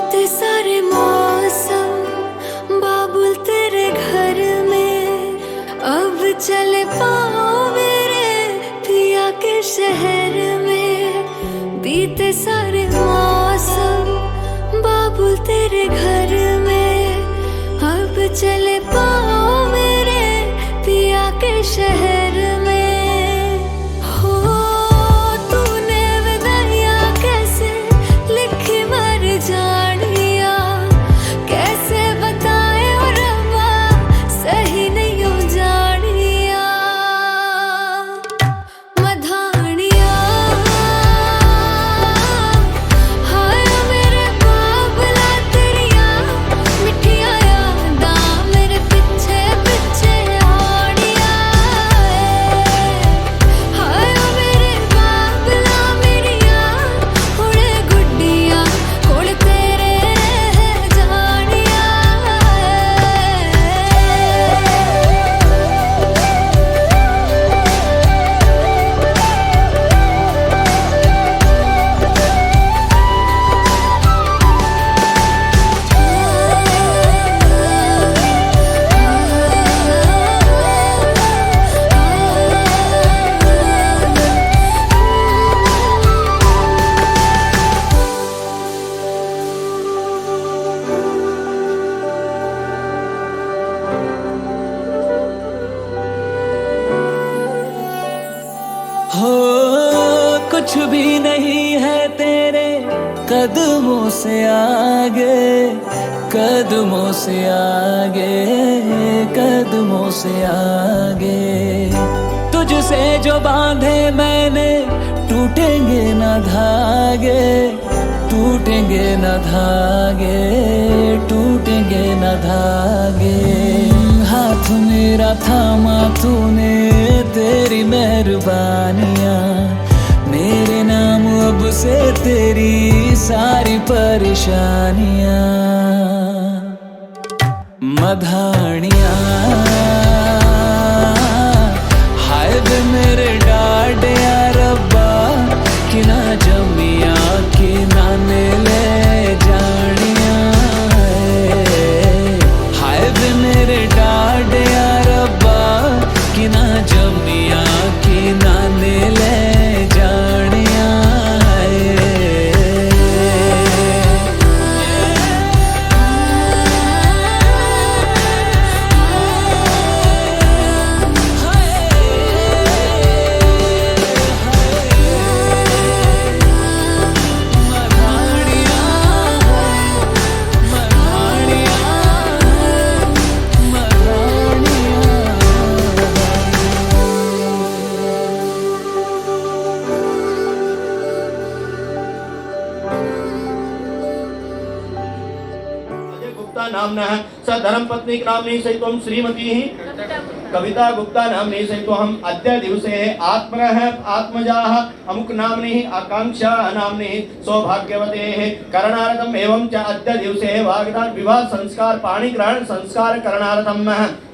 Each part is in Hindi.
बीते सारे मौसम बाबुल तेरे घर में, अब चले पाओ मेरे पिया के शहर में। बीते सारे मौसम बाबुल तेरे घर में, अब चले पाओ मेरे पिया के शहर में। कुछ भी नहीं है तेरे कदमों से आगे, कदमों से आगे, कदमों से आगे। तुझसे जो बांधे मैंने टूटेंगे न धागे, टूटेंगे न धागे, टूटेंगे न धागे। हाथ मेरा थामा तूने, तेरी मेहरबानियाँ मेरे नाम अब से तेरी सारी परेशानियाँ। मधानियाँ हाय वे मेरे डाडिया रब्बा, कि ना जमिया कि ना ले जानिया। हाय वे मेरे डाडिया रब्बा, कि ना जमिया कि ना ले जानिया। नामना स धर्मपत्नी नाम्नी सहितं श्रीमती कविता गुप्ता नाम्नी सहितं अद्य दिवसे आत्मनः आत्मजाः अमुक नाम्नी आकांक्षा नाम्नी सौभाग्यवतेः करणार्थम् एवं च अद्य दिवसे वाग्दान विवाह संस्कार पाणि ग्रहण संस्कार करणार्थम्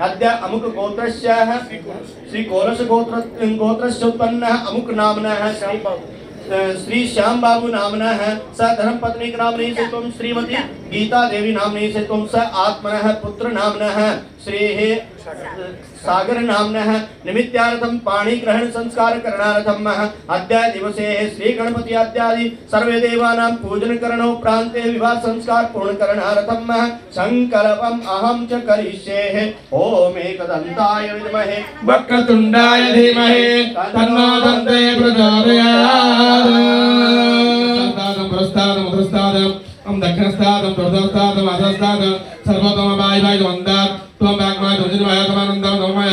अद्य अमुक गोत्रस्य श्री कोरस गोत्रस्य उत्पन्नः अमुक नाम्नः श्री श्याम बाबू नामना है स धर्मपत्नी नामनी से तुम श्रीमती गीता देवी नामनी से तुम स आत्मनः पुत्र नामना है श्री सागर नामना है निमित्तार्थम पाणि ग्रहण संस्कार करणार्थम अद्य दिवसे श्री गणपति आद्यादि सर्वे देवानां पूजन करणोपरान्ते विवाह संस्कार पूर्ण करणार्थम संकल्पम अहम च करिष्ये। ओम एकदन्ताय विद्महे वक्रतुण्डाय धीमहि तन्नो दन्ते प्रचोदयात्। प्रस्तादं प्रस्तादं हम दक्षिणस्तादं प्रदस्तादं अधस्तादं सर्वतम बाय बाय वंदात् त्वं वाग्माय तुझिनवाय तमानंदं नमय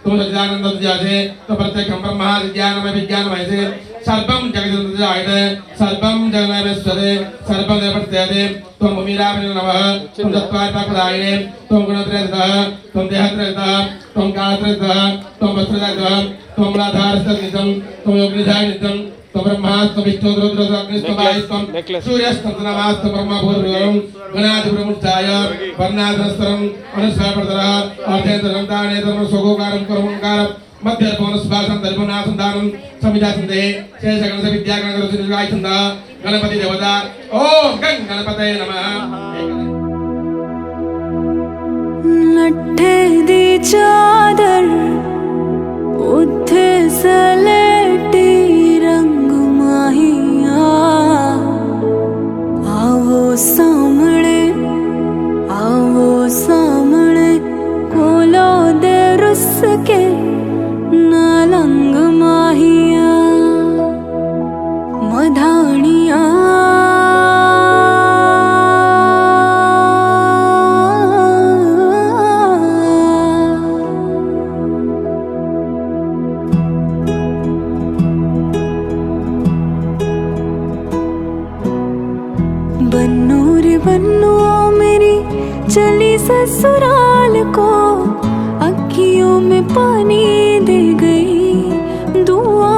तुम सच्चिदानंद तुझासे तो प्रत्येकं ब्रह्मा विज्ञानमय विज्ञानमय से सर्वं जगदुजायते सर्वं जगन्नाथस्वरे सर्वं देवप्रत्ययते त्वं भूमिरामणे नमः त्वं चत्वारपाकदायिने त्वं गुणत्रयतः त्वं देहत्रयतः त्वं कालत्रयतः त्वं वस्त्रत्रयतः त्वं मूलाधारस्तनितं त्वं योगनिधानितं त्वं ब्रह्मास्त्वं विष्णुः रुद्रः अग्निस्त्वं वायुस्त्वं सूर्यस्त्वं नमस्ते ब्रह्मा भूर्भुवं गणाधिप्रमुखाय वर्णाधरस्तरं अनुस्वारपरतरः अर्थेन्द्रं दानेन्द्रं स्वगोकारं कर्मकारं मध्य पवनस्वासं दर्पणासं दानं समिधासं दे शेषगणस विद्यागणगणस निर्वायसं दा गणपति देवता ओम गं गणपतये नमः लट्ठे दी चादर उठे सलेटी रंग माहिया आवो सामने कोलो दे रुस के नालंग माहिया मधानिया बन्नो रे बन्नो मेरी चली ससुराल को अखियों में पानी दे गई दुआ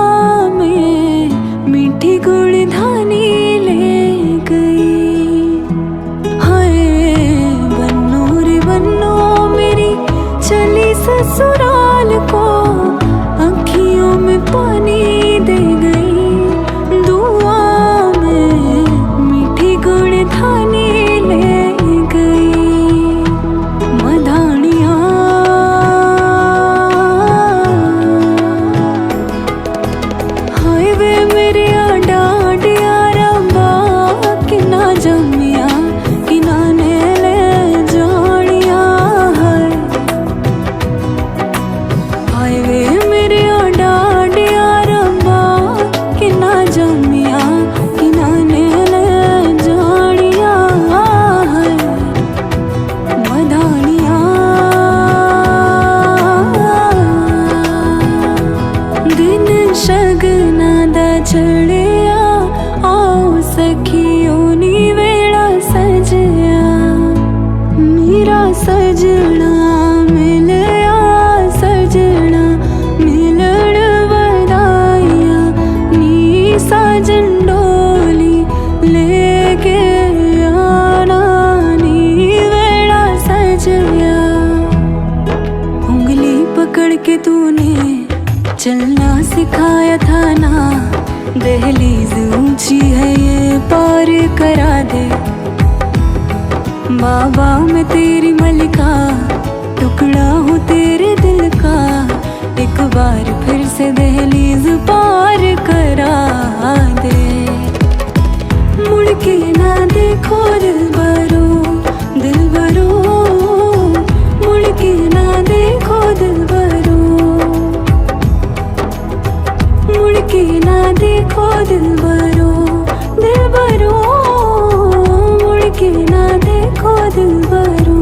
में मीठी गुड़ धानी ले गई हाय बन्नो रे बन्नो मेरी चली ससुराल को अखियों में पानी दे गई दुआ में मीठी गुड़ धानी ले गई मधानिया हाय वे मेरे डांडिया रंबा कि ना जमिया कि ना नेले जानिया हाय वे मेरे डांडिया रंबा कि ना जमिया कि ना नेले जानिया मधानिया दिन शगना दा चढ़िया आओ सखियों नी वेड़ा सजया मेरा सजना मिलया सजना मिलण वदाइया नी साजन डोली लेके आना नी वेड़ा सजया उंगली पकड़ के तूने चलना सिखाया था ना दहलीज ऊंची है ये पार करा दे बाबा मैं तेरी मलिका टुकड़ा हूँ तेरे दिल का एक बार फिर से दहलीज पार करा दे मुड़ के ना देखो दिल भरो मुड़ के ना देखो दिल भरो मुड़ के ना देखो दिल भरो मुड़ के ना देखो दिल भरो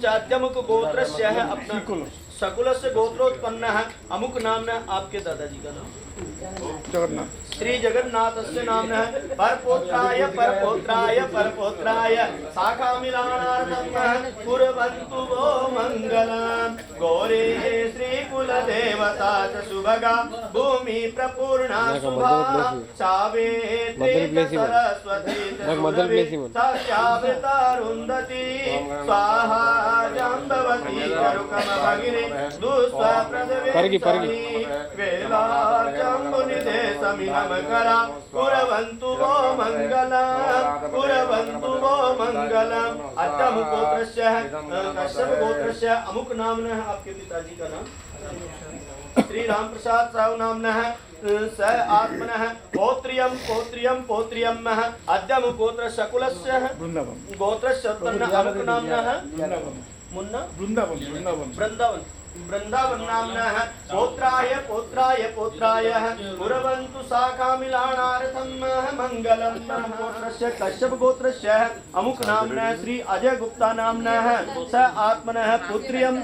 चाद्यमुक गोत्रस्य है अपना सकुलस्य गोत्रोत्पन्नः अमुक नामना आपके दादाजी का नाम जगन्नाथ श्री जगन्नाथस्य नाम्नः परपोत्राय शाखामिलानार्थं कुर्वन्तु वो मङ्गलम् गौरे श्रीकुलदेवता च सुभगा भूमि प्रपूर्णा शुभा सावित्री सरस्वती सत्यावृतारुन्धती स्वाहा जाम्बवती करुकमभगिनी दुःस्वप्रदवेक्षणी वेदार्चम्बुनिदेशमिनमकरा कुर्वन्तु वो मङ्गलम् अद्यमुगोत्रस्य कश्यप गोत्रस्य अमुक नाम्नः आपके पिताजी का नाम श्री राम प्रसाद साहु नाम्नः स आत्मनः पौत्र्यं अद्यमुगोत्र सकुलस्य गोत्रस्य अमुक नाम्नः मुन्ना वृंदावन नाम्नः पौत्राय कुर्वन्तु शाखामिलानार्थं मङ्गलम् गोत्रस्य कश्यप गोत्रस्य अमुक नाम्नः श्री अजय गुप्ता नाम्नः स आत्मनः पुत्र्यं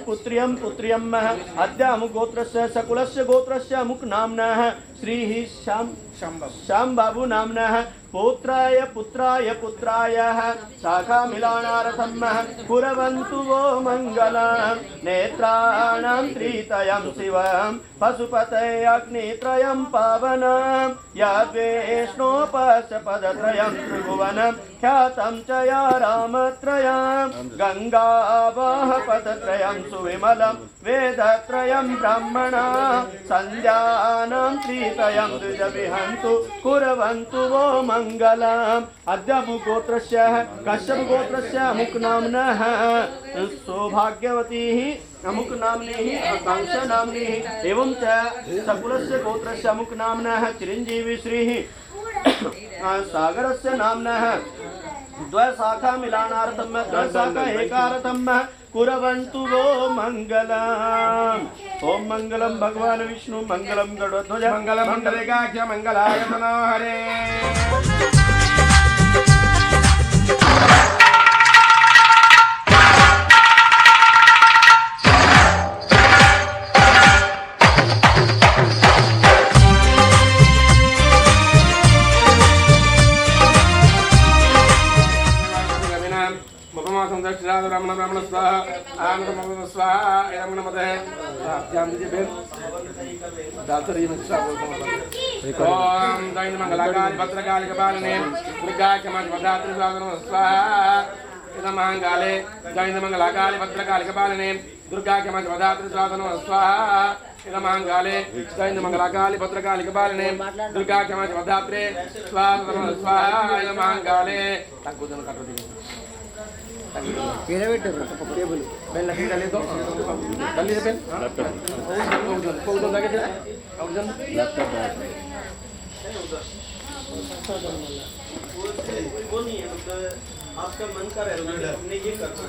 अद्य अमुक गोत्रस्य सकुलस्य गोत्रस्य अमुक नाम्नः श्री श्याम बाबू नाम्नः पुत्राय शाखामिलानार्थं कुर्वन्तु वो मङ्गलम् नेत्राणां त्रितयं शिवं पशुपतये अग्नित्रयं पावनं यद्विष्णोपशपदत्रयं त्रिभुवनं ख्यातं च या रामत्रयं गङ्गावाहपदत्रयं सुविमलं वेदत्रयं ब्रह्मणा सन्ध्यानां त्रितयं द्विजविहन्तु कुर्वन्तु वो मङ्गलम् अद्यमुगोत्रस्य कश्यप गोत्रस्य अमुक नाम्नः सौभाग्यवती अमुक नाम्नी आकांक्षा नाम्नी एवं च सकुलस्य गोत्रस्य अमुक नाम्नः चिरंजीवी श्री सागरस्य नाम्नः द्वशाखा मिलानार्थं द्वशाखा एकार्थं कुर्वन्तु वो मङ्गलम् ओम मंगलम भगवान विष्णु मंगलम गरुड़ध्वज मंगलम मंडलेकाख्य मंगलाय मनोहरे ब्राह्मण ब्राह्मण स्वाहा आनंद स्वाहा रमण मत है जान दीजिए फिर डालते रहिए मिश्रा ओम दैन्य मंगलाकाली भद्रकाली कपालिने दुर्गा क्षमा भद्रात्रि स्वाहा इदं महांगाले दैन्य मंगलाकाली भद्रकाली कपालिने दुर्गा क्षमा भद्रात्रि स्वाहा इदं महांगाले दैन्य मंगलाकाली भद्रकाली कपालिने दुर्गा क्षमा भद्रात्रि स्वाहा इदं महांगाले तकुदन कटोती टेबल बेल लगी डाले तो डाली से बेल को उधर लगे थे उधर लैपटॉप वो नहीं है मतलब आपका मन कर रहा है हमने ये करना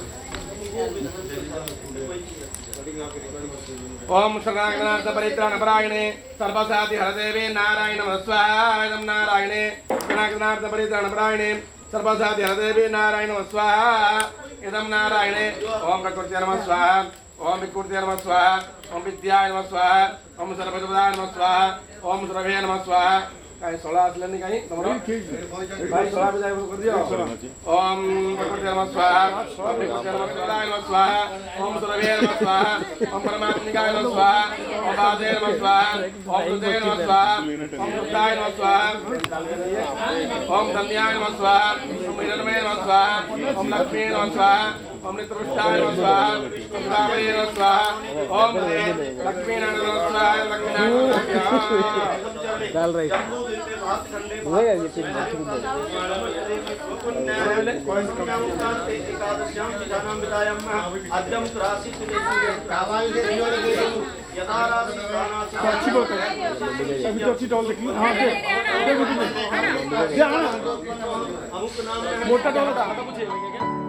ओम शरणागत परित्राण परायणे सर्वसाति हरदेवे नारायण नमस्वाहा इदं नारायणे शरणागत परित्राण परायणे सर्वसाधि हरदेवी नारायण स्वाहा इदं नारायणे ओम प्रकृति नमः स्वाहा ओम विकृति नमः स्वाहा ओम विद्याय नमः स्वाहा ओम सर्वजोदाय नमः स्वाहा ओम सर्वे नमः स्वाहा कहीं 16 असले नहीं कहीं तुम्हारा भाई 16 बजाय कर दियो ओम प्रकृति नमः स्वाहा ओम विकृति नमः स्वाहा ओम सर्वे नमः स्वाहा ओम परमात्मिकाय नमः स्वाहा ओम वादे नमः स्वाहा ओम हृदय नमः स्वाहा ओम हृदय नमः स्वाहा ओम धन्याय नमः स्वाहा ओम हिरण्मय नमः स्वाहा ओम लक्ष्मी नमः स्वाहा ओम नित्यपुष्टाय नमः स्वाहा ओम रावणे नमः स्वाहा ओम लक्ष्मी नमः स्वाहा लक्ष्मी डाल रही होगा ये चीज अच्छी बात है अभी तो अच्छी डॉल देखी हाँ मोटा डॉल था तो पूछिए क्या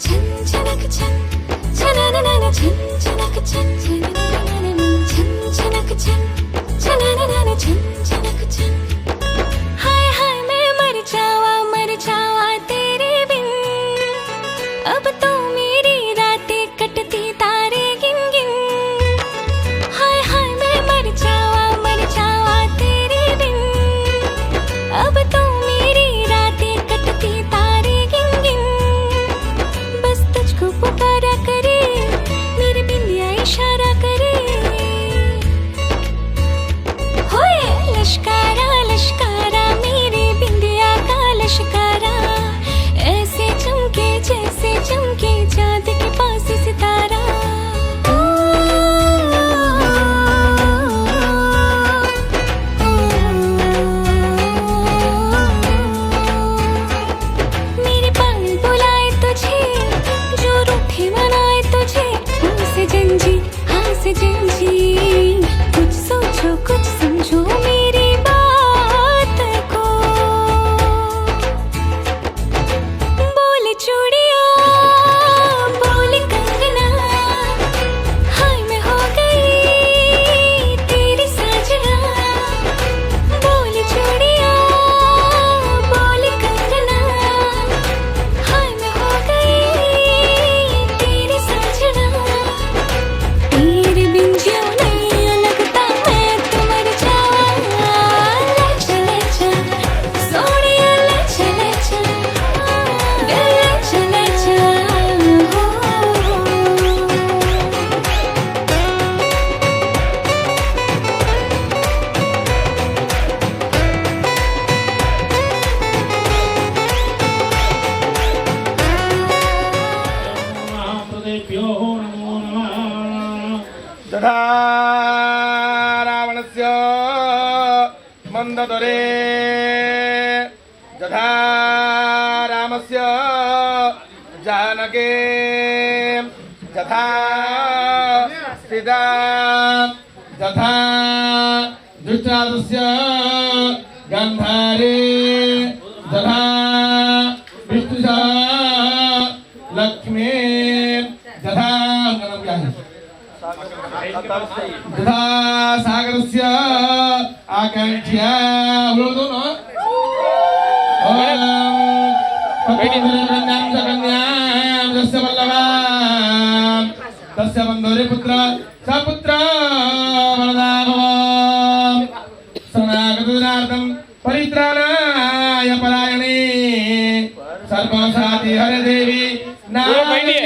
छन छनक छन छनननन छन छनक छन छनननन छन छनक छन छनननन छन छनक छन। हाय हाय मैं मर जावा तेरे बिन, अब तो मेरी रातें कटती तारे गिन गिन। हाय हाय मैं मर जावा तेरे बिन, अब तो मेरी रातें कटती तारे गिन गिन। बस तुझको पुकारा करे मेरी बिंदिया इशारा करे। होए लश्कारा लश्कारा मेरी बिंदिया का लश्कारा, ऐसे चमके जैसे चमके चाँद के पास सितारा। मेरे पाल बुलाए तुझे, जो रूठे मनाए तुझे, हाँ से जंजी। कुछ सोचो कुछ समझो मेरी बात को, बोले चूड़िया बोले कंगना, हाय मैं हो गई तेरी साजना। बोले चूड़िया बोले कंगना, हाय मैं हो गई तेरी साजना। तेरे बिन जियो नहीं लगता मैं तो मर जावा। ले चले चल सोनिया ले चले चल, दिल ले चले चल हो। महाप्रदेभ्यो नमो नमः। तथा रावणस्य मन्ददरे तथा रामस्य जानके तथा सीता तथा धृतराष्ट्रस्य गान्धारे तथा विष्णुसह लक्ष्मी तथा तथा सागरस्य आकांक्षा बोलो दोनों। कन्यां तस्य वल्लभा तस्य बन्धुरे पुत्र सपुत्र वरदा भव। शरणागतजनार्दन परित्राणाय परायणे सर्वसाधि हरे देवी नारायणी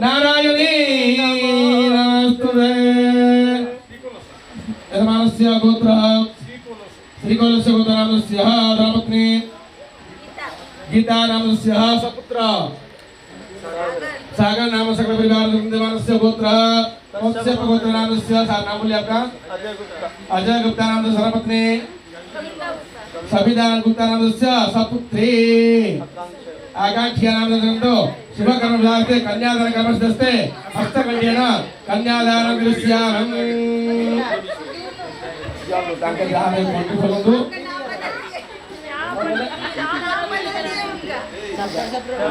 नारायणी नमस्तुते। यजमानस्य गोत्रः श्रीकुलस्य गोत्रनामस्य धर्मपत्नी गीता नामस्य सपुत्र सागर नाम सकल परिवार वृंदमानस्य गोत्रः तमस्य गोत्रनामस्य नाम बोलिए आपका अजय गुप्ता नाम धर्मपत्नी सविता गुप्ता नामस्य सपुत्री आकांक्षा नाम ग्रंथो शुभ कर्म विधाते कन्यादान कर्मस्ते हस्तकंठेन कन्यादान कृष्यामं। यालो तांके जहां में फोटो खोलंदु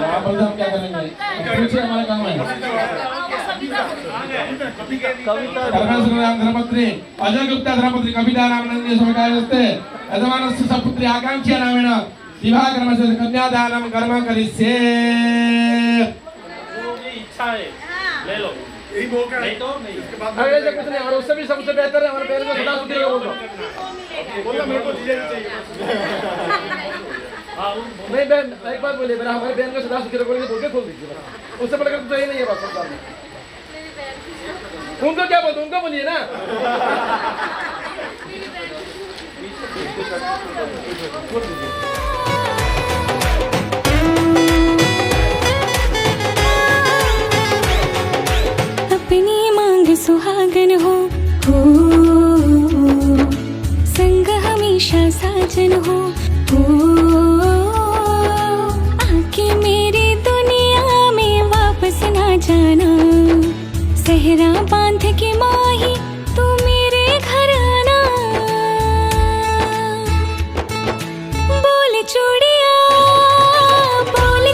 आप बोलते हम क्या करेंगे पूछिए हमारा काम है। कविता धर्मपत्नी अजय गुप्ता धर्मपत्नी कविता नाम नंदी समकायस्ते यजमानस्य सपुत्री आकांक्षा नामेन विवाह कर्मस्य कन्यादानम कर्म करिष्ये। इच्छा है ले लो, यही बोल कर नहीं तो नहीं। इसके बाद अरे ऐसे कुछ नहीं, और उससे भी सबसे बेहतर है हमारे पेरेंट्स को सदा सुधीर को बोलो मेरे को जीजा चाहिए। नहीं बहन एक बात बोलिए, मेरा हमारे बहन को सदा सुधीर को बोल के खोल दीजिए, उससे बढ़कर तो सही नहीं है बात सरकार में। उनको क्या बोलते उनको बोलिए ना। अपनी मांग सुहागन हो संग हमेशा साजन हो आके मेरी दुनिया में वापस ना जाना। सहरा बांध के माही तू मेरे घर आना। बोले चूड़िया बोले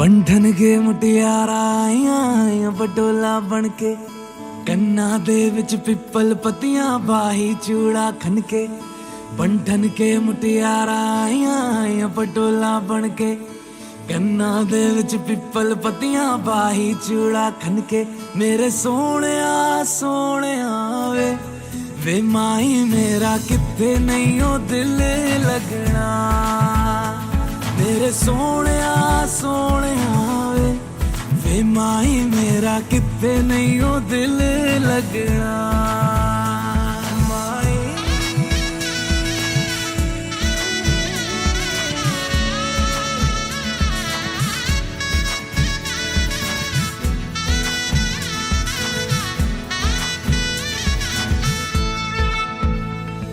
बंधन के मुटियारा आइया पटोला बन के कन्ना दे विच पिपल पतियां बाही चूड़ा खनके बंधन के मुटियारा आइया पटोला बन के कन्ना दे विच पिपल पतियां बाही चूड़ा खनके मेरे सोने वे माही मेरा किथे नहीं ओ दिल लगना मेरे सोने वे माही मेरा किथे नहीं ओ दिल लगना माही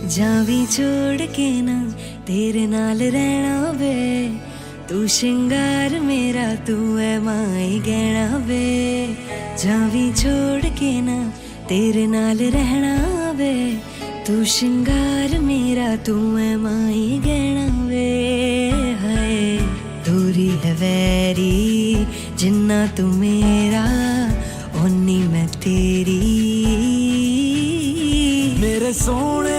जावी छोड़ के ना तेरे नाल रहना वे तू श्रृंगार मेरा तू है माई गहना वे जावी छोड़ के ना तेरे नाल रहना वे तू श्रृंगार मेरा तू है माई गहना वे हाय दूरी है वैरी जिन्ना तू मेरा ओनी मैं तेरी मेरे सोने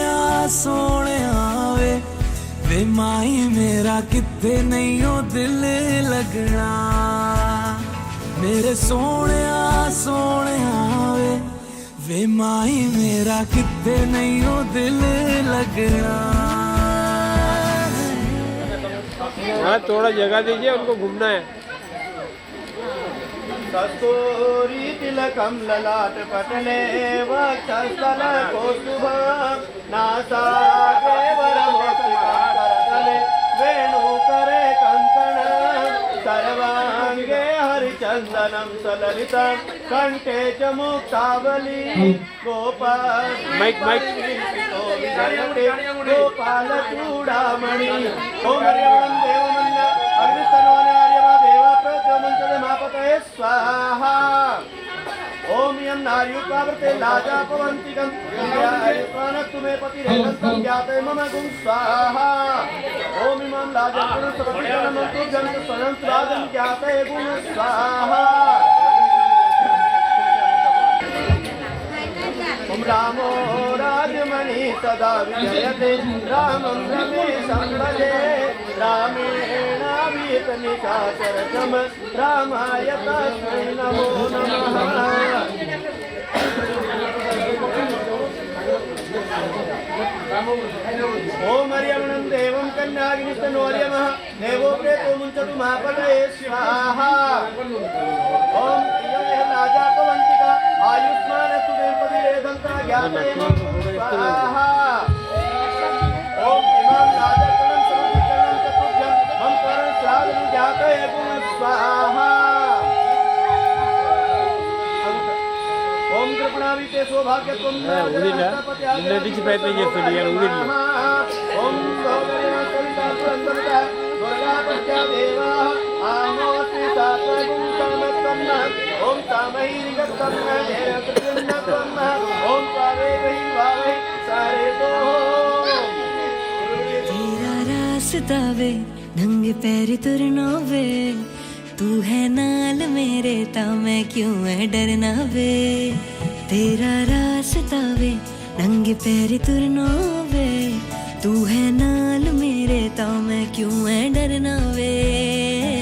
वे माही मेरा किथे नहीं ओ दिल लगना मेरे सोने वे माही मेरा किथे नहीं ओ दिल लगना हाँ थोड़ा जगह दीजिए उनको घूमना है कस्तूरी तिलकम ललाट पटले वक्षस्थल कौस्तुभं नासाग्रे वरमोक्षितं करतले वेणुकरे कंकणं सर्वांगे हरिचंदनं सललितं कंठे च मुक्तावली गोपाल गोपाल चूड़ामणि ओम हरिवं देवमन्य अग्निस्तनवाने आर्यवा देव प्रद्युम्नचमापतये स्वाहा ओम यं नार्युकावृते लाजा पवन्तिकं आयुष्मानस्तु मे पतिरेवन्तं ज्ञाते मम गुं स्वाहा ओम इमं लाजं सर्वपितरमन्तु जन्त स्वयं राजं ज्ञाते गुं स्वाहा ओम रामो राजमणि सदा विजयते रामं रमेशं भजे रामेणाभितनिशाचरकं रामाय तस्मै नमो नमः ओम हरिवं देवं कन्याग्निस्तनोर्यमः देवो प्रेतो मुञ्चतु महापतये स्वाहा ओम लाजा पवन्तिका आयुष्मानस्तु मे पतिरेवन्तं ज्ञाते मम स्वाहा ओम इमं राजकणं सर्वकरणं चतुर्भुजं मम करणश्राद्धं ज्ञाते स्वाहा ओम कृपणाविते सौभाग्यत्वं बीच प्रयत्न చేస్తుంది ओम सौगर्यं सविता पुरन्दरता दुर्गापत्या देवा आमोऽस्मि सात्वगुं समत्तम् ओम सामहीरिगत्तं जयकृत्यन्नत्वम् ओम पावेहि वावहि सारे तो तेरा रास्ता वे नंगे पैर तुरना वे तू है नाल मेरे ता मैं क्यों है डरना वे तेरा रास्ता वे नंगे पैर तुरना वे तू है नाल मेरे ता मैं क्यों है डरना वे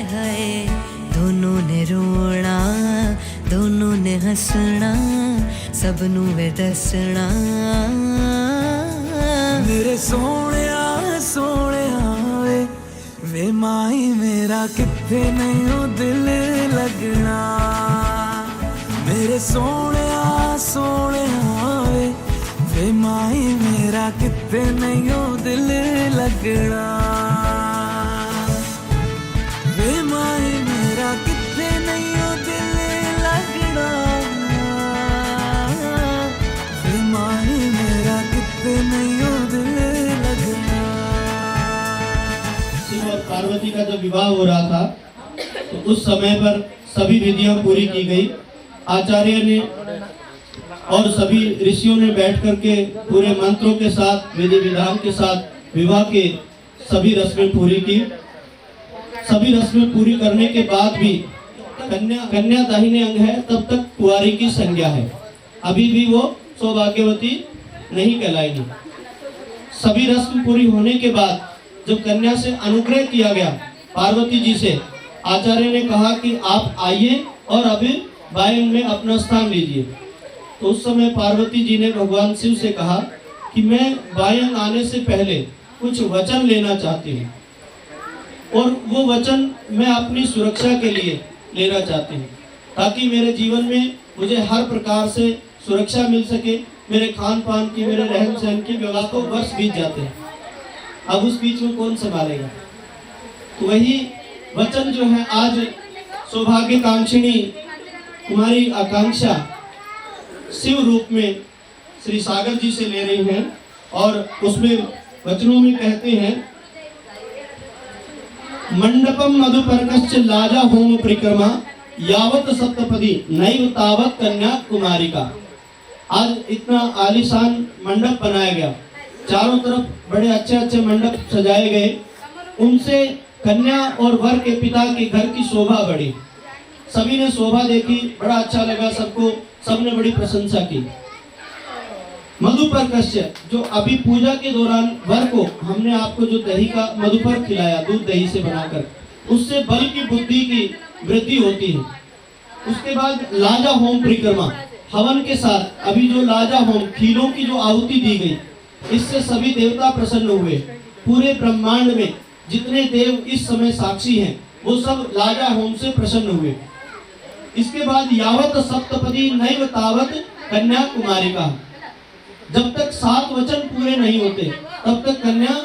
हाय दोनों ने रोना दोनों ने हंसना सबनू वे दसना मेरे सोने वे माही मेरा किथे नहीं ओ दिल लगना मेरे सोने वे माही मेरा किथे नहीं ओ दिल लगना वे माही मेरा किथे नहीं ओ दिल लगना वे माही मेरा किथे नहीं ओ दिल लगना शिव और पार्वती का जब विवाह हो रहा था तो उस समय पर सभी विधियां पूरी की गई आचार्य ने और सभी ऋषियों ने बैठ करके पूरे मंत्रों के साथ विधि विधान के साथ विवाह के सभी रस्में पूरी की सभी रस्में पूरी करने के बाद भी कन्या दाहिने अंग है, तब तक कुंवारी की संज्ञा है, अभी भी वो सौभाग्यवती नहीं कहलाएगी। सभी रस्म पूरी होने के बाद जब कन्या से अनुग्रह किया गया पार्वती जी से, आचार्य ने कहा कि आप आइए और अभी बाएं में अपना स्थान लीजिए। तो उस समय पार्वती जी ने भगवान शिव से कहा कि मैं बाएं आने से पहले कुछ वचन लेना चाहती हूँ, और वो वचन मैं अपनी सुरक्षा के लिए लेना चाहती हूँ, ताकि मेरे जीवन में मुझे हर प्रकार से सुरक्षा मिल सके, मेरे खान पान की, मेरे रहन सहन की व्यवस्था। वर्ष बीत जाते हैं, अब उस बीच में कौन संभालेगा? तो वही वचन जो है आज सौभाग्यकांक्षिणी तुम्हारी आकांक्षा शिव रूप में श्री सागर जी से ले रही हैं, और उसमें वचनों में कहते हैं, मंडपम मधुपर्कश्च लाजा होम परिक्रमा यावत सप्तपदी नैव तावत कन्या कुमारिका। आज इतना आलीशान मंडप बनाया गया, चारों तरफ बड़े अच्छे अच्छे मंडप सजाए गए, उनसे कन्या और वर के पिता के घर की शोभा बढ़ी। सभी ने शोभा देखी, बड़ा अच्छा लगा सबको, सबने बड़ी प्रशंसा की। मधुपर्कश्च, जो अभी पूजा के दौरान वर को हमने आपको जो दही का मधुपर्क खिलाया, दूध दही से बनाकर, उससे बल की बुद्धि की वृद्धि होती है। उसके बाद लाजा होम परिक्रमा, हवन के साथ अभी जो लाजा होम खीलों की जो आहुति दी गई, इससे सभी देवता प्रसन्न हुए। पूरे ब्रह्मांड में जितने देव इस समय साक्षी हैं, वो सब लाजा होम से प्रसन्न हुए। इसके बाद यावत सप्तपदी नैव तावत कन्या कुमारिका, जब तक 7 वचन पूरे नहीं होते तब तक कन्या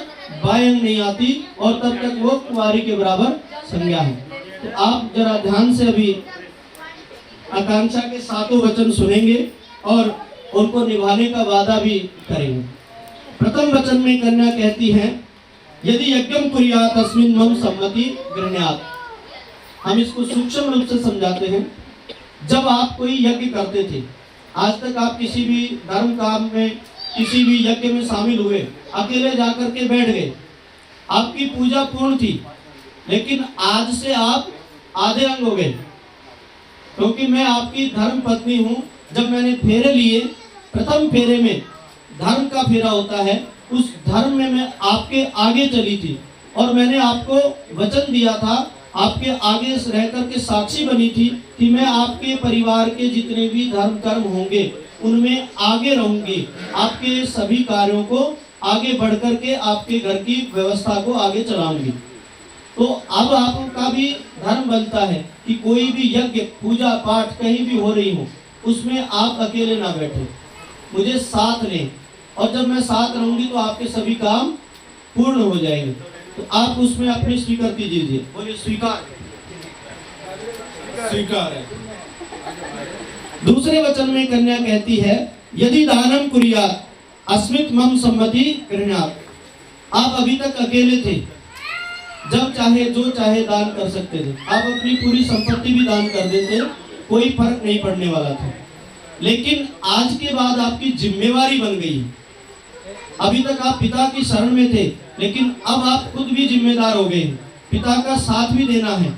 बाएं नहीं आती, और तब तक वो कुंवारी के बराबर संज्ञा है। तो आप जरा ध्यान से अभी आकांक्षा के 7 वचन सुनेंगे और उनको निभाने का वादा भी करेंगे। प्रथम वचन में कन्या कहती है, यदि यज्ञम कुर्यात् तस्मिन् मम सम्मति गृह्णात्। हम इसको सूक्ष्म रूप से समझाते हैं। जब आप कोई यज्ञ करते थे, आज तक आप किसी भी धर्म काम में, किसी भी यज्ञ में शामिल हुए, अकेले जाकर के बैठ गए, आपकी पूजा पूर्ण थी, लेकिन आज से आप आधे अंग हो गए, क्योंकि मैं आपकी धर्म पत्नी हूँ। जब मैंने फेरे लिए, प्रथम फेरे में धर्म का फेरा होता है, उस धर्म में मैं आपके आगे चली थी, और मैंने आपको वचन दिया था, आपके आगे रह करके साक्षी बनी थी कि मैं आपके परिवार के जितने भी धर्म कर्म होंगे उनमें आगे रहूंगी, आपके सभी कार्यों को आगे बढ़ करके आपके घर की व्यवस्था को आगे चलाऊंगी। तो अब आपका भी धर्म बनता है कि कोई भी यज्ञ, पूजा पाठ कहीं भी हो रही हो, उसमें आप अकेले ना बैठे, मुझे साथ लें, और जब मैं साथ रहूंगी तो आपके सभी काम पूर्ण हो जाएंगे। तो आप उसमें अपनी स्वीकृति दीजिए, बोलिए स्वीकार। स्वीकार है। दूसरे वचन में कन्या कहती है, यदि दानम कुर्यात् अस्मित् मम सम्मति गृह्णात्। आप अभी तक अकेले थे, जब चाहे जो चाहे दान कर सकते थे, आप अपनी पूरी संपत्ति भी दान कर देते, कोई फर्क नहीं पड़ने वाला था। लेकिन आज के बाद आपकी जिम्मेवारी बन गई। अभी तक आप पिता की शरण में थे, लेकिन अब आप खुद भी जिम्मेदार हो गए, पिता का साथ भी देना है।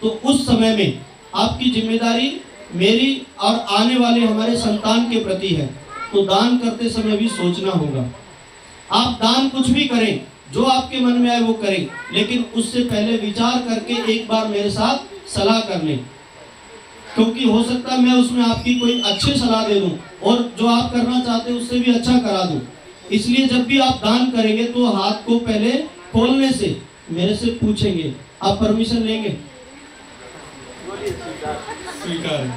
तो उस समय में आपकी जिम्मेदारी मेरी और आने वाले हमारे संतान के प्रति है। तो दान करते समय भी सोचना होगा। आप दान कुछ भी करें, जो आपके मन में आए वो करें, लेकिन उससे पहले विचार करके एक बार मेरे साथ सलाह कर लें, क्योंकि हो सकता है मैं उसमें आपकी कोई अच्छी सलाह दे दूं और जो आप करना चाहते हैं उससे भी अच्छा करा दूं। इसलिए जब भी आप दान करेंगे तो हाथ को पहले खोलने से मेरे से पूछेंगे, आप परमिशन लेंगे? स्वीकार।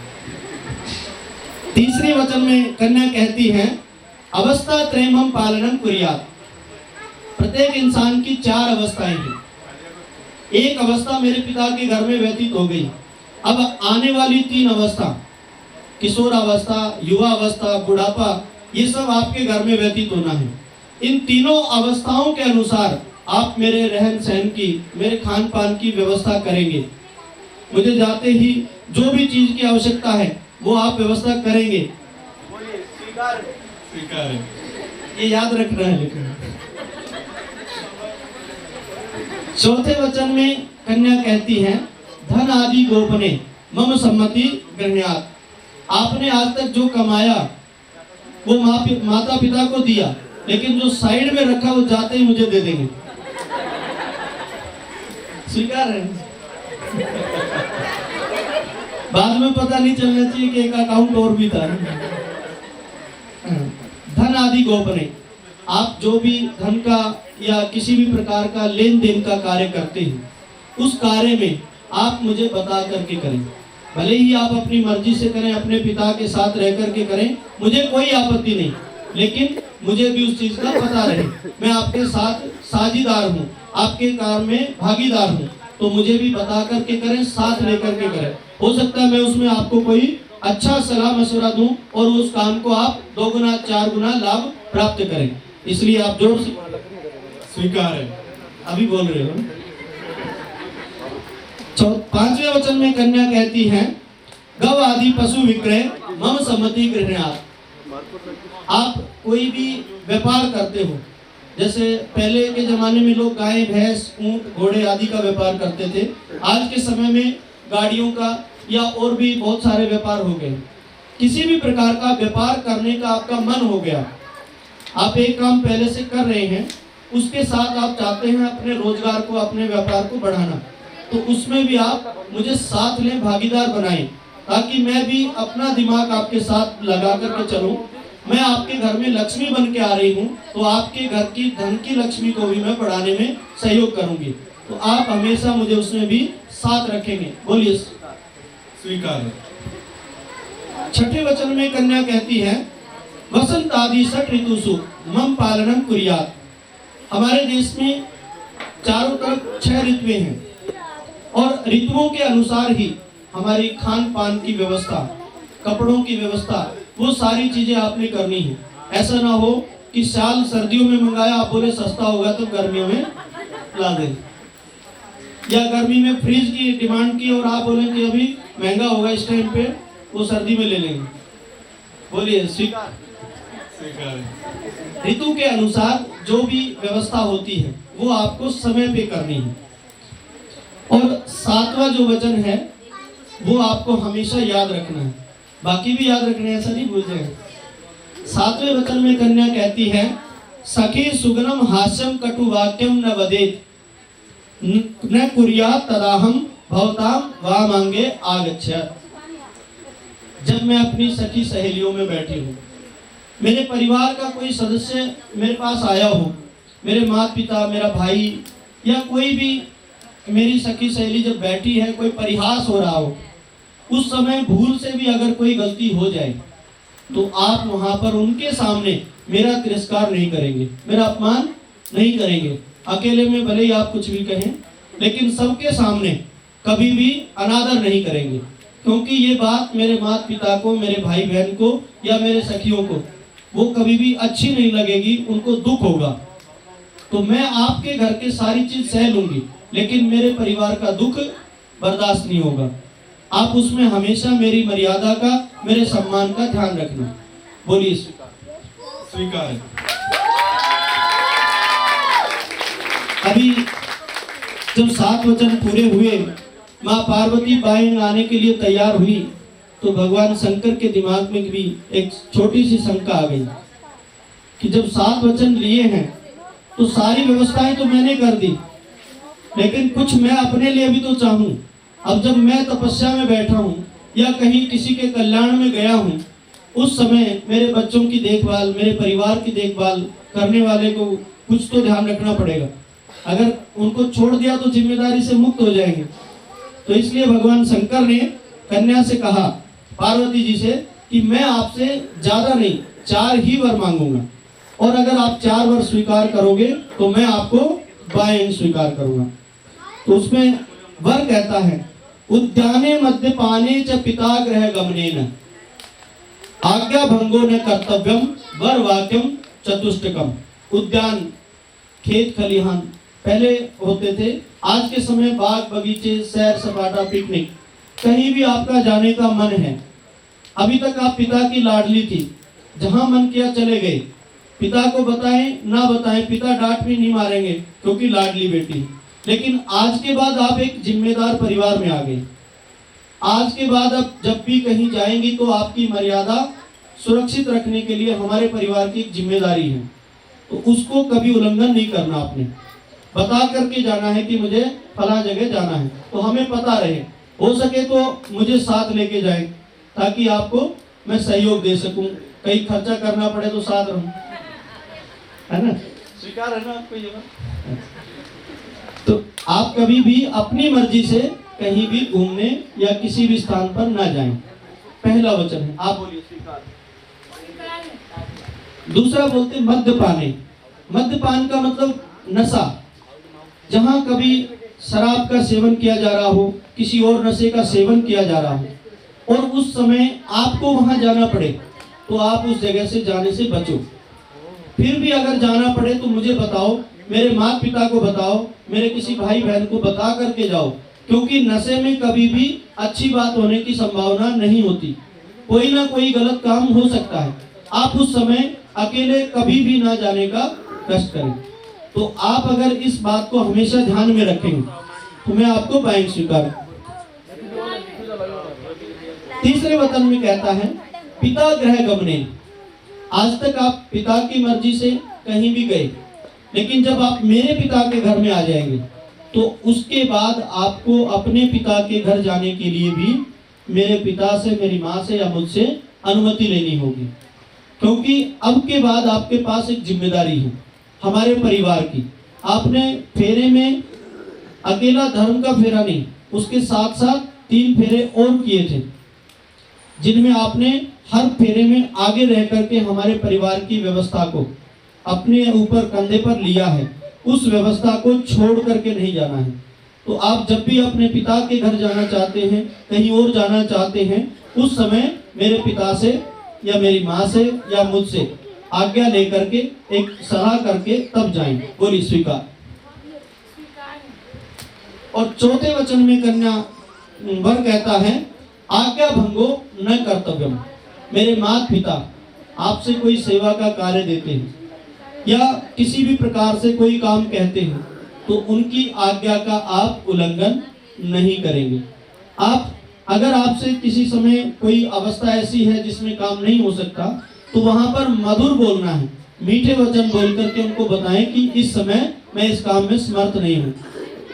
तीसरे वचन में कन्या कहती है, अवस्था त्रयम पालनम कुर्यात्। प्रत्येक इंसान की 4 अवस्थाएं हैं। एक अवस्था मेरे पिता के घर में व्यतीत हो गई, अब आने वाली 3 अवस्था, किशोर अवस्था, युवा अवस्था, बुढ़ापा, ये सब आपके घर में व्यतीत होना है। इन तीनों अवस्थाओं के अनुसार आप मेरे रहन सहन की, मेरे खान पान की व्यवस्था करेंगे। मुझे जाते ही जो भी चीज की आवश्यकता है वो आप व्यवस्था करेंगे। स्वीकार है। ये याद रखना है। लेकिन चौथे वचन में कन्या कहती है, धन आदि गोपने मम सम्मति गृह्णात। आपने आज तक जो कमाया वो माता पिता को दिया, लेकिन जो साइड में रखा वो जाते ही मुझे दे देंगे। स्वीकार है? बाद में पता नहीं चलना चाहिए कि एक अकाउंट और भी था। धन आदि गोपने, आप जो भी धन का या किसी भी प्रकार का लेन देन का कार्य करते हैं, उस कार्य में आप मुझे बता करके करें। भले ही आप अपनी मर्जी से करें, अपने पिता के साथ रह करके करें, मुझे कोई आपत्ति नहीं, लेकिन मुझे भी उस चीज का पता रहे। मैं आपके साथ साझीदार हूँ, आपके काम में भागीदार हूँ, तो मुझे भी बता करके करें, साथ लेकर के करें। हो सकता है मैं उसमें आपको कोई अच्छा सलाह मशवरा दूं और उस काम को आप 2 गुना 4 गुना लाभ प्राप्त करें। इसलिए आप जोर से स्वीकार है, अभी बोल रहे हो। 5वें वचन में कन्या कहती है, गव आदि पशु विक्रय मम सम्मति गृह्णात। आप कोई भी व्यापार करते हो, जैसे पहले के जमाने में लोग गाय भैंस ऊंट घोड़े आदि का व्यापार करते थे, आज के समय में गाड़ियों का या और भी बहुत सारे व्यापार हो गए। किसी भी प्रकार का व्यापार करने का आपका मन हो गया, आप एक काम पहले से कर रहे हैं, उसके साथ आप चाहते हैं अपने रोजगार को, अपने व्यापार को बढ़ाना, तो उसमें भी आप मुझे साथ लें, भागीदार बनाएं, ताकि मैं भी अपना दिमाग आपके साथ लगा करके चलूं। मैं आपके घर में लक्ष्मी बन के आ रही हूं, तो आपके घर की धन की लक्ष्मी को भी मैं बढ़ाने में सहयोग करूंगी, तो आप हमेशा मुझे उसमें भी साथ रखेंगे। बोलिए स्वीकार। 6ठे वचन में कन्या कहती है, वसंत आदि षट ऋतुषु मम पालनम कुर्यात्। हमारे देश में चारों तरफ 6 ऋतुएं हैं और ऋतुओं के अनुसार ही हमारी खान पान की व्यवस्था, कपड़ों की व्यवस्था, वो सारी चीजें आपने करनी है। ऐसा ना हो कि साल सर्दियों में मंगाया, आप बोले सस्ता होगा तो गर्मियों में ला दें, या गर्मी में फ्रिज की डिमांड की और आप बोले कि अभी महंगा होगा इस टाइम पे, वो सर्दी में ले लेंगे। बोलिए स्वीकार। ऋतु के अनुसार जो भी व्यवस्था होती है वो आपको समय पे करनी है। और 7वां जो वचन है वो आपको हमेशा याद रखना है, बाकी भी याद रखना है, ऐसा नहीं भूल जाए। 7वें वचन में कन्या कहती है, सखी सुगनम हास्यम कटु वाक्यम न वदेत न कुर्यात् तदाहम भवताम वामांगे आगच्छत्। जब मैं अपनी सखी सहेलियों में बैठी हूँ, मेरे परिवार का कोई सदस्य मेरे पास आया हो, मेरे माता पिता, मेरा भाई या कोई भी मेरी सखी सहेली जब बैठी है, कोई परिहास हो रहा हो, उस समय भूल से भी अगर कोई गलती हो जाए तो आप वहां पर उनके सामने मेरा तिरस्कार नहीं करेंगे, मेरा अपमान नहीं करेंगे। अकेले में भले ही आप कुछ भी कहें, लेकिन सबके सामने कभी भी अनादर नहीं करेंगे, क्योंकि ये बात मेरे माता पिता को, मेरे भाई बहन को या मेरे सखियों को वो कभी भी अच्छी नहीं लगेगी, उनको दुख होगा। तो मैं आपके घर के सारी चीज सह लूंगी, लेकिन मेरे परिवार का दुख बर्दाश्त नहीं होगा। आप उसमें हमेशा मेरी मर्यादा का, मेरे सम्मान का ध्यान रखना। बोलिए स्वीकार। अभी जब 7 वचन पूरे हुए, माँ पार्वती बाएं आने के लिए तैयार हुई, तो भगवान शंकर के दिमाग में भी एक छोटी सी शंका आ गई कि जब 7 वचन लिए हैं तो सारी व्यवस्थाएं तो मैंने कर दी, लेकिन कुछ मैं अपने लिए भी तो चाहूं। अब जब मैं तपस्या में बैठा हूं या कहीं किसी के कल्याण में गया हूं, उस समय मेरे बच्चों की देखभाल, मेरे परिवार की देखभाल करने वाले को कुछ तो ध्यान रखना पड़ेगा। अगर उनको छोड़ दिया तो जिम्मेदारी से मुक्त हो जाएंगे। तो इसलिए भगवान शंकर ने कन्या से कहा, पार्वती जी से, कि मैं आपसे ज्यादा नहीं 4 ही वर मांगूंगा, और अगर आप 4 वर स्वीकार करोगे तो मैं आपको बाएं स्वीकार करूंगा। तो उसमें वर कहता है, उद्याने मद्यपाने च पिता गृह गमनेन आज्ञा भंगो न कर्तव्यम वर वाक्यम चतुष्टकम। उद्यान खेत खलिहान पहले होते थे, आज के समय बाग बगीचे, सैर सपाटा, पिकनिक, कहीं भी आपका जाने का मन है। अभी तक आप पिता की लाडली थी, जहां मन किया चले गए। पिता को बताएं ना बताएं, पिता डांट भी नहीं मारेंगे क्योंकि लाडली बेटी। लेकिन आज के बाद आप एक जिम्मेदार परिवार में आ गए। आज के बाद अब जब भी कहीं जाएंगी तो आपकी मर्यादा सुरक्षित रखने के लिए हमारे परिवार की एक जिम्मेदारी है, तो उसको कभी उल्लंघन नहीं करना। आपने बता करके जाना है कि मुझे फला जगह जाना है, तो हमें पता रहे। हो सके तो मुझे साथ लेके जाएं ताकि आपको मैं सहयोग दे सकूं, कहीं खर्चा करना पड़े तो साथ रहूं, है ना? स्वीकार है ना आपको ये बात? तो आप कभी भी अपनी मर्जी से कहीं भी घूमने या किसी भी स्थान पर ना जाएं। पहला वचन है, आप बोलिए स्वीकार। दूसरा बोलते मद्यपाने। मद्यपान का मतलब नशा। जहां कभी शराब का सेवन किया जा रहा हो, किसी और नशे का सेवन किया जा रहा हो और उस समय आपको वहां जाना पड़े, तो आप उस जगह से जाने से बचो। फिर भी अगर जाना पड़े तो मुझे बताओ, मेरे माता पिता को बताओ, मेरे किसी भाई बहन को बता करके जाओ, क्योंकि नशे में कभी भी अच्छी बात होने की संभावना नहीं होती। कोई ना कोई गलत काम हो सकता है। आप उस समय अकेले कभी भी ना जाने का कष्ट करें। तो आप अगर इस बात को हमेशा ध्यान में रखेंगे तो मैं आपको पाएंगे स्वीकार। तीसरे वचन में कहता है पिता गृह गमने। आज तक आप पिता की मर्जी से कहीं भी गए, लेकिन जब आप मेरे पिता के घर में आ जाएंगे तो उसके बाद आपको अपने पिता के घर जाने के लिए भी मेरे पिता से, मेरी माँ से या मुझसे अनुमति लेनी होगी, क्योंकि अब के बाद आपके पास एक जिम्मेदारी है हमारे परिवार की। आपने फेरे में अकेला धर्म का फेरा नहीं, उसके साथ साथ 3 फेरे और किए थे, जिनमें आपने हर फेरे में आगे रह करके हमारे परिवार की व्यवस्था को अपने ऊपर कंधे पर लिया है। उस व्यवस्था को छोड़ करके नहीं जाना है। तो आप जब भी अपने पिता के घर जाना चाहते हैं, कहीं और जाना चाहते हैं, उस समय मेरे पिता से या मेरी माँ से या मुझसे आज्ञा लेकर के एक सलाह करके तब जाएं। बोली स्वीकार। और चौथे वचन में कन्या वर कहता है आज्ञा भंगो न कर्तव्यम। मेरे माता पिता आपसे कोई सेवा का कार्य देते हैं या किसी भी प्रकार से कोई काम कहते हैं तो उनकी आज्ञा का आप उल्लंघन नहीं करेंगे। आप अगर आपसे किसी समय कोई अवस्था ऐसी है जिसमें काम नहीं हो सकता तो वहां पर मधुर बोलना है, मीठे वचन बोल करके उनको बताएं कि इस समय मैं इस काम में समर्थ नहीं हूँ।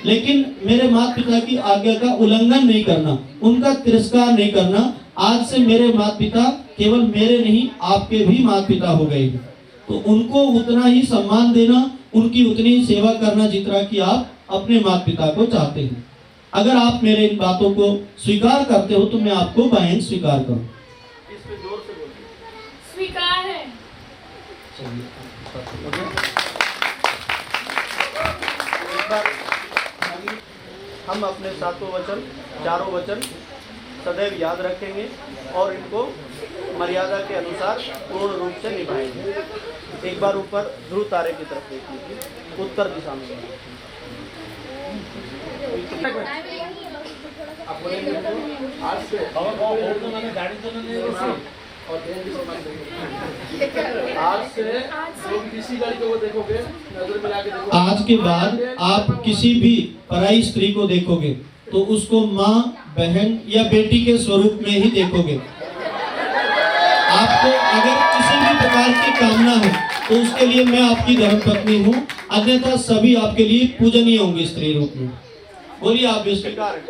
लेकिन मेरे माता पिता की आज्ञा का उल्लंघन नहीं करना, उनका तिरस्कार नहीं करना। आज से मेरे माता पिता केवल मेरे नहीं आपके भी माता पिता हो गए, तो उनको उतना ही सम्मान देना, उनकी उतनी ही सेवा करना जितना कि आप अपने माता पिता को चाहते हैं। अगर आप मेरे इन बातों को स्वीकार करते हो तो मैं आपको बायन स्वीकार करूं। इसमें जोर से बोलिए स्वीकार है। हम अपने सातों वचन, चारों वचन सदैव याद रखेंगे और इनको मर्यादा के अनुसार पूर्ण रूप से निभाएंगे। एक बार ऊपर ध्रुव तारे की तरफ देखिए, उत्तर दिशा में। आज के बाद आप किसी भी पराई स्त्री को देखोगे तो उसको माँ, बहन या बेटी के स्वरूप में ही देखोगे। आपको अगर किसी भी प्रकार की कामना है तो उसके लिए मैं आपकी धर्मपत्नी हूँ, अन्यथा सभी आपके लिए पूजनीय होंगे स्त्री रूप में। बोलिए आप भी स्वीकार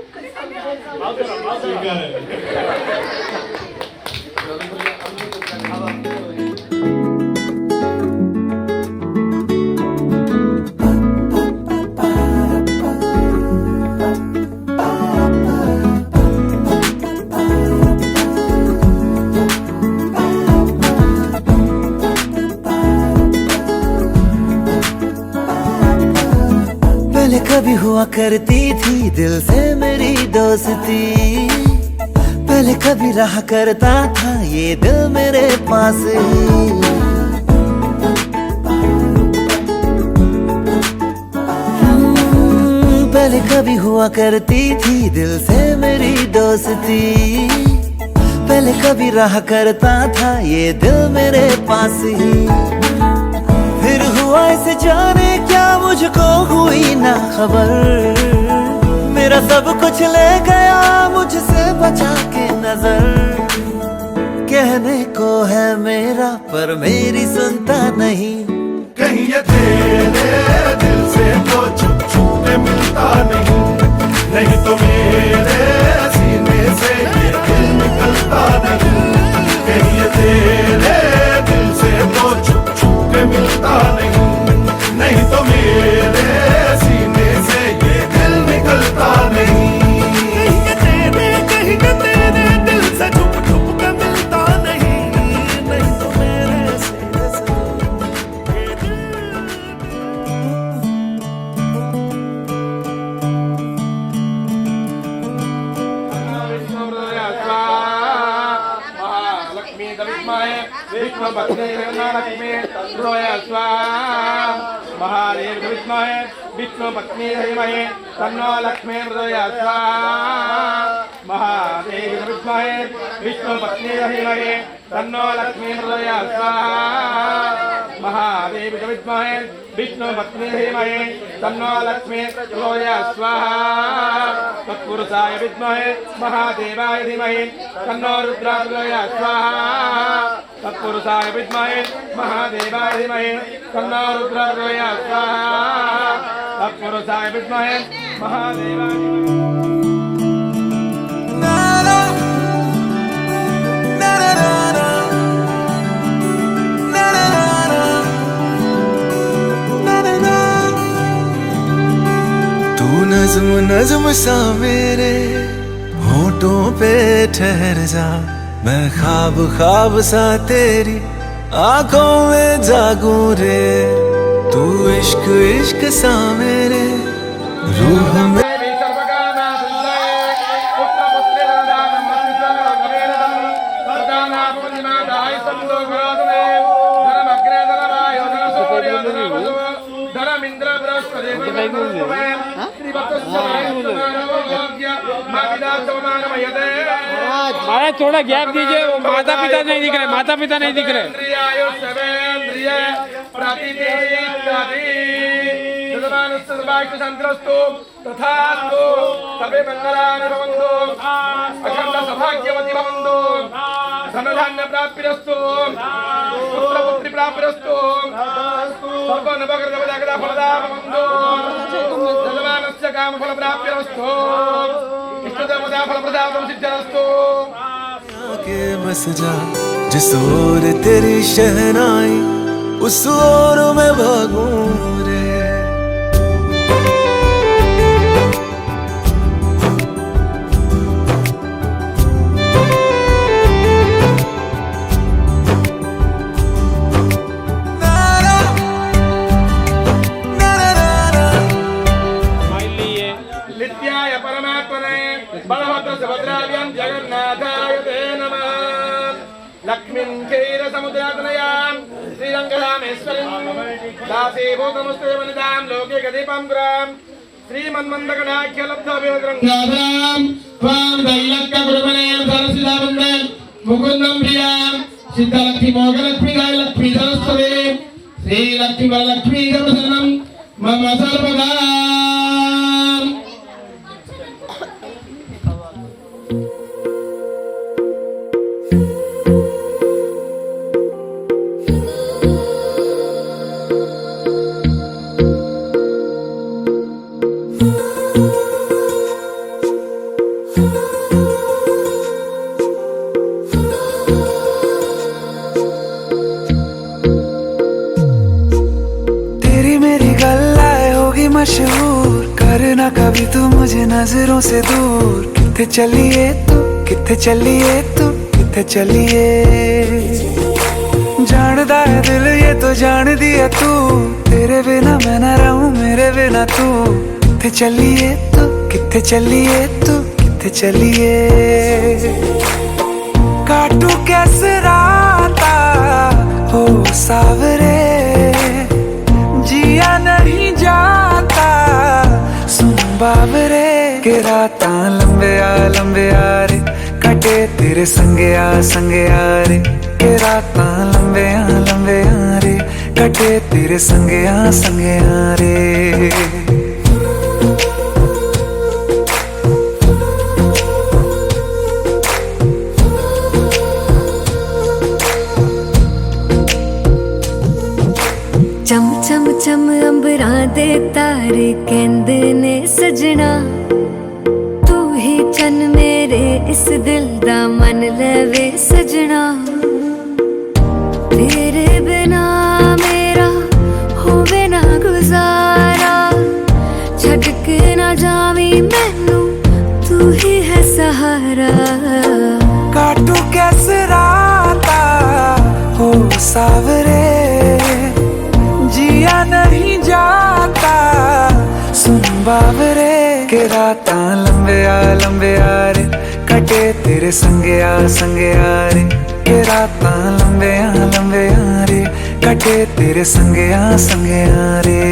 कभी हुआ करती थी दिल से मेरी दोस्ती, पहले कभी रहा करता था ये दिल मेरे पास ही। पहले कभी हुआ करती थी दिल से मेरी दोस्ती, पहले कभी रहा करता था ये दिल मेरे पास ही। फिर हुआ इसे जाने क्या मुझको हुई ना खबर। मेरा सब कुछ ले गया मुझसे बचा के नजर। कहने को है मेरा पर मेरी सुनता नहीं। कहीं ये तेरे दिल से तो छुप छुप के मिलता नहीं, नहीं तो मेरे सीने से ये दिल निकलता नहीं। कहीं ये तेरे दिल से तो छुप छुप के मिलता नहीं, नहीं तो मेरे सीने से ये दिल निकलता नहीं। कहीं तेरे दिल से छुप छुप के मिलता नहीं, नहीं तो मेरे सीने से ये दिल। महालक्ष्मी विद्महे विष्णुपत्नी लक्ष्मी हृदय स्वाहा। महादेव विद्महे विष्णुपत्नी धीमहि तन्नो लक्ष्मी हृदय स्वाहा। महादेव विद्महे विष्णुपत्नी धीमहि तन्नो लक्ष्मी हृदय स्वाहा। महादेव विद्महे विष्णुपत्नी धीमहि तन्नो लक्ष्मी हृदय स्वाहा। तत्पुरुषाय विद्महे महादेवाय धीमहि तन्नो रुद्राय स्वाहा। तत्पुरुषाय विद्महे महादेवाय धीमहि तन्नो रुद्राय स्वाहा। तत्पुरुषाय विद्महे महादेवाय नज़्म नज़्म सा मेरे होठों पे ठहर जा। मैं ख्वाब ख्वाब सा तेरी आंखों में जागूं रे। तू इश्क इश्क सा मेरे रूह में। महाराज थोड़ा गैप दीजिए, वो माता पिता नहीं दिख रहे, माता पिता नहीं दिख रहे। तथास्तु सर्वे मंगलानि भवन्तु, अखण्ड सौभाग्यवती भवन्तु, धनधान्य प्राप्तिरस्तु, पुत्रपुत्री प्राप्तिरस्तु, सर्वनवग्रहजगदा फलदा भवन्तु, यजमानस्य कामफल प्राप्तिरस्तु, इष्टदेवता फलप्रदातुं सिद्धिरस्तु। के बस जा जिस ओर तेरी शहनाई उस ओर मैं भागूं रे। नित्याय परमात्मने बलभद्र सुभद्राभ्यां जगन्नाथाय ते नमः। लक्ष्मीं क्षीरसमुद्रातनयां श्रीरङ्गरामेश्वरीं दासीभूतमुस्ते वनितां लोके गतिपं पुरां श्रीमन्मन्दकटाख्यलब्धविवग्रङ्गां त्वां दैलक्यगुरुमनें सरसिदावन्दे मुकुन्दं प्रियां सिद्धलक्ष्मी मोगलक्ष्मी गायलक्ष्मी सरस्वती श्रीलक्ष्मी वरलक्ष्मी सर्वशरणं मम सर्वदा। मशहूर करना कभी तू मुझे नजरों से दूर। किथे चलिए तू किथे चलिए तू किथे चलिए। जानदा है दिल ये तो जान दिया तू। तेरे बिना मैं ना रहूं मेरे बिना तू। किथे चलिए तू किथे चलिए तू किथे चलिए। काटू कैसे राता हो सावरे जिया नहीं जाता सुन बाबरे के राता लंबे आ रे कटे तेरे संगे आ रे के राता लंबे आ रे कटे तेरे संगया संगया रे। चम चम चम अंबरा दे तारे कहंदे ने सजना, तू ही चन मेरे इस दिल दा मन लवे सजना। तेरे बिना मेरा होवे ना गुजारा, छड़ के ना जावी मैनू तू ही है सहारा। काटू कैसे राता हो सावरे, जिया नहीं जाता सुन बावरे। के रातां लंबे आ रे, कटे तेरे संगया संगया रे। के रातां लंबे आ रे, कटे तेरे संगया संगया रे।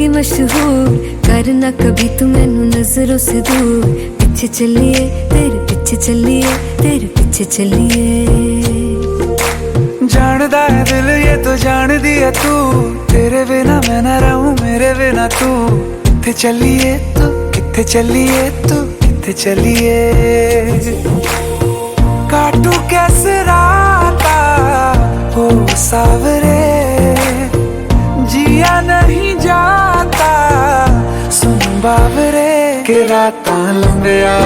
मशहूर करना कभी तू मैनू नजरों से दूर। पीछे चलिए तेरे पीछे चलिए, तेरे पीछे चलिए। जानदा है दिल ये तो जान दिया तू, तेरे बिना मैं ना रहूं मेरे बिना तू। किथे चलिए तू, किथे चलिए तू, किथे चलिए। काटू कैसे राता हो सावरे, जिया नहीं जाता सुन बावरे। के रातां लंबे आ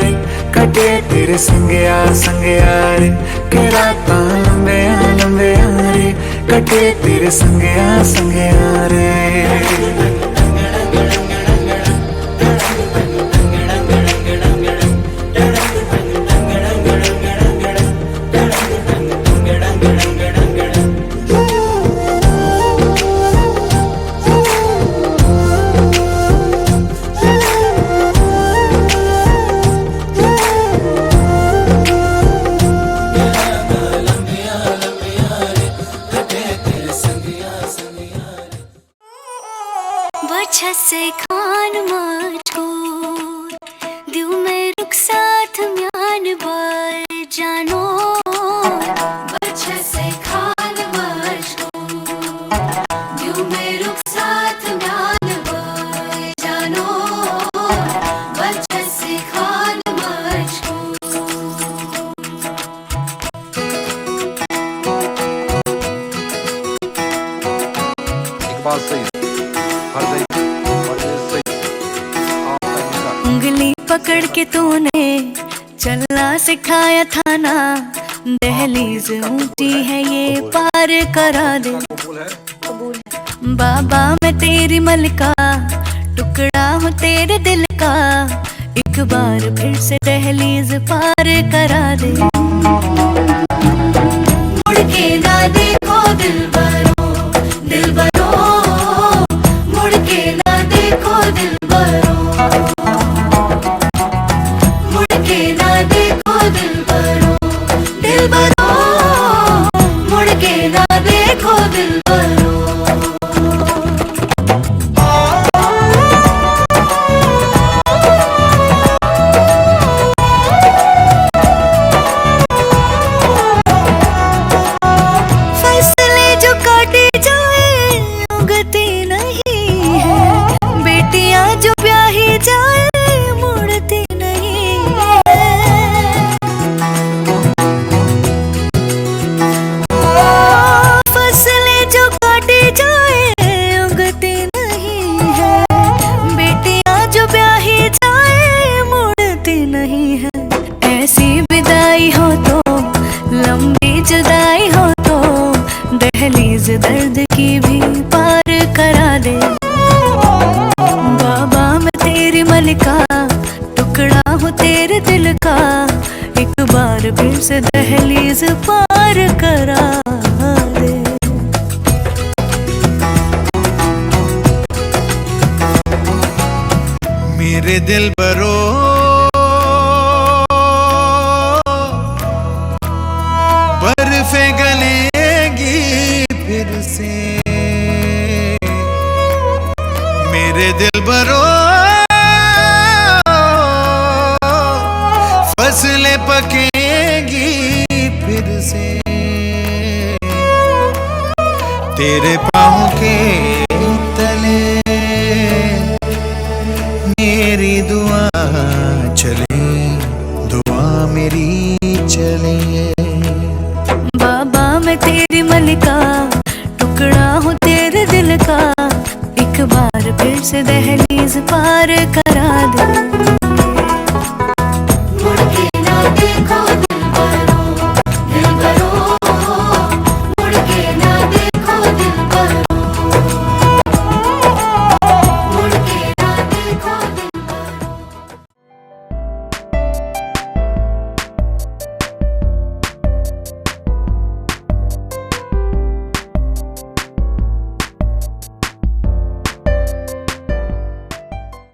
रे, कटे तेरे संगया संगया रे। के रातां लंबे आ रे, कटे तेरे संगया संगया रे। वजह से खान मुझको दिल में रुख साथ म्यान बार जानो। वजह से खान मुझको दिल में रुख साथ म्यान बार जानो। वजह से खान मुझको। एक बात सही उंगली पकड़ के तूने चलना सिखाया था ना, दहलीज ऊंची है ये पार करा दे। बाबा मैं तेरी मलका, टुकड़ा हूँ तेरे दिल का। एक बार फिर से दहलीज पार करा दे। मुड़ के ना देखो दिलबरो, दिलबरो मुड़ के ना देखो दिलबरो। दिलबरो मुड़ के ना देखो दिलबरो। फैसले जो काटे जाए उगती नहीं है, बेटियां जो ब्याही जाए मुड़ती नहीं है। फसलें जो काटी जाए उगती नहीं है, बेटियां जो ब्याही जाए मुड़ती नहीं है। ऐसी विदाई हो तो लंबी जुदाई हो तो, दहलीज दर्द की भी पार करा दे। बाबा मैं तेरी मलिका, टुकड़ा हूँ तेरे दिल का। एक बार फिर से दहलीज पार करा दे। मेरे दिल बरो बर्फे गलेगी फिर से। बकेगी फिर से तेरे पाँव के तले। मेरी दुआ चले, दुआ मेरी चले। बाबा मैं तेरी मलिका, टुकड़ा हूँ तेरे दिल का, एक बार फिर से दहलीज पार कर।